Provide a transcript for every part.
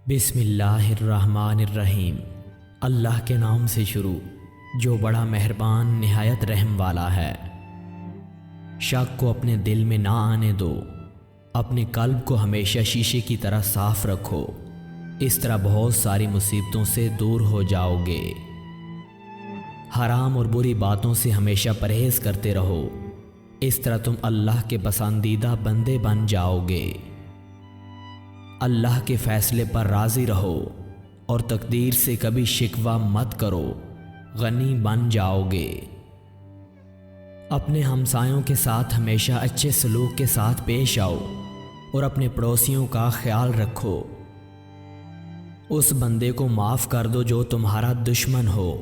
بسم اللہ الرحمن الرحیم۔ اللہ کے نام سے شروع جو بڑا مہربان نہایت رحم والا ہے۔ شک کو اپنے دل میں نہ آنے دو، اپنے قلب کو ہمیشہ شیشے کی طرح صاف رکھو، اس طرح بہت ساری مصیبتوں سے دور ہو جاؤ گے۔ حرام اور بری باتوں سے ہمیشہ پرہیز کرتے رہو، اس طرح تم اللہ کے پسندیدہ بندے بن جاؤ گے۔ اللہ کے فیصلے پر راضی رہو اور تقدیر سے کبھی شکوہ مت کرو، غنی بن جاؤ گے۔ اپنے ہمسایوں کے ساتھ ہمیشہ اچھے سلوک کے ساتھ پیش آؤ اور اپنے پڑوسیوں کا خیال رکھو۔ اس بندے کو معاف کر دو جو تمہارا دشمن ہو،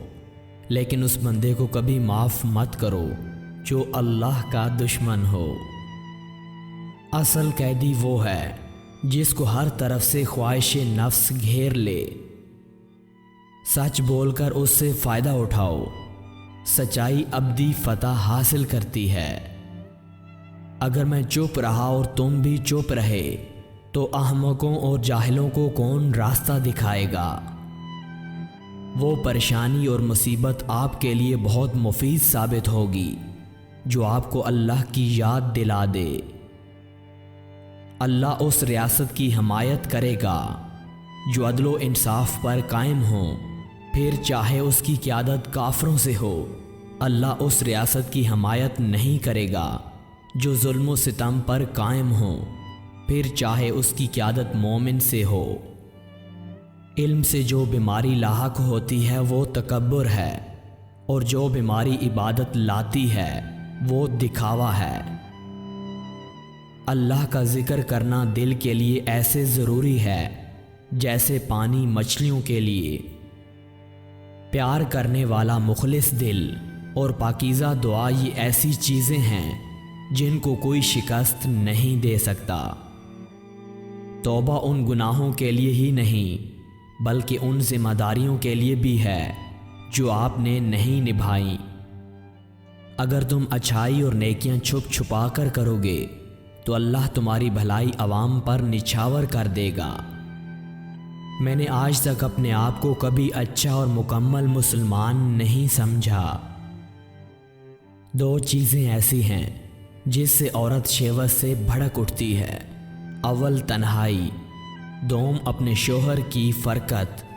لیکن اس بندے کو کبھی معاف مت کرو جو اللہ کا دشمن ہو۔ اصل قیدی وہ ہے جس کو ہر طرف سے خواہش نفس گھیر لے۔ سچ بول کر اس سے فائدہ اٹھاؤ، سچائی ابدی فتح حاصل کرتی ہے۔ اگر میں چپ رہا اور تم بھی چپ رہے تو احمقوں اور جاہلوں کو کون راستہ دکھائے گا؟ وہ پریشانی اور مصیبت آپ کے لیے بہت مفید ثابت ہوگی جو آپ کو اللہ کی یاد دلا دے۔ اللہ اس ریاست کی حمایت کرے گا جو عدل و انصاف پر قائم ہو، پھر چاہے اس کی قیادت کافروں سے ہو۔ اللہ اس ریاست کی حمایت نہیں کرے گا جو ظلم و ستم پر قائم ہو، پھر چاہے اس کی قیادت مومن سے ہو۔ علم سے جو بیماری لاحق ہوتی ہے وہ تکبر ہے، اور جو بیماری عبادت لاتی ہے وہ دکھاوا ہے۔ اللہ کا ذکر کرنا دل کے لیے ایسے ضروری ہے جیسے پانی مچھلیوں کے لیے۔ پیار کرنے والا مخلص دل اور پاکیزہ دعا یہ ایسی چیزیں ہیں جن کو کوئی شکست نہیں دے سکتا۔ توبہ ان گناہوں کے لیے ہی نہیں بلکہ ان ذمہ داریوں کے لیے بھی ہے جو آپ نے نہیں نبھائیں۔ اگر تم اچھائی اور نیکیاں چھپ چھپا کر کرو گے تو اللہ تمہاری بھلائی عوام پر نچھاور کر دے گا۔ میں نے آج تک اپنے آپ کو کبھی اچھا اور مکمل مسلمان نہیں سمجھا۔ دو چیزیں ایسی ہیں جس سے عورت شہوت سے بھڑک اٹھتی ہے، اول تنہائی، دوم اپنے شوہر کی فرقت۔